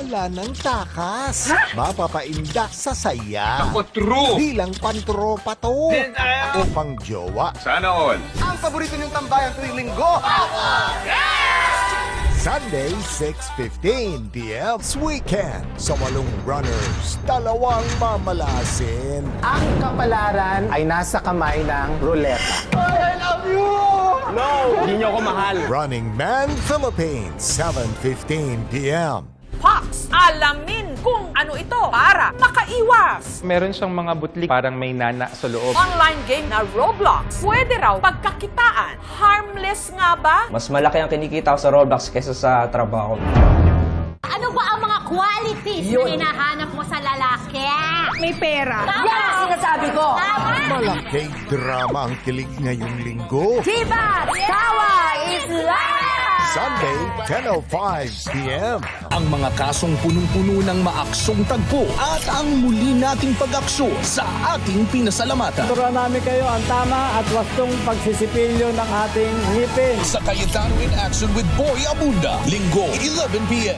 wala ng takas. Mapapaindak sa saya. Ako, true! Bilang pantropa to. O pangjowa. Sana all. Ang paborito niyong tambayan tuwing linggo. Sunday, 6:15 p.m. Weekend sa 8 runners, 2 mamalasin. Ang kapalaran ay nasa kamay ng ruleta. I love you! No! Hindi niyo ako mahal. Running Man Philippines, 7:15 p.m. Fox, alamin kung ano ito para makaiwas. Meron siyang mga butlik, parang may nana sa loob. Online game na Roblox. Pwede raw pagkakitaan. Harmless nga ba? Mas malaki ang kinikita ko sa Roblox kaysa sa trabaho. Ano ba ang mga qualities na hinahanap mo sa lalaki? May pera. Yan ang sinasabi ko! Malaking drama ang kilig ngayong linggo. Diba? Tawa is life! Sunday, 10:05 p.m. Ang mga kasong punong-puno ng maaksong tagpo at ang muli nating pag-akso sa ating pinasalamatan. Turuan namin kayo ang tama at wastong pagsisipilyo ng ating ngipin. Sa Cayetano in Action with Boy Abunda, Linggo, 11 p.m.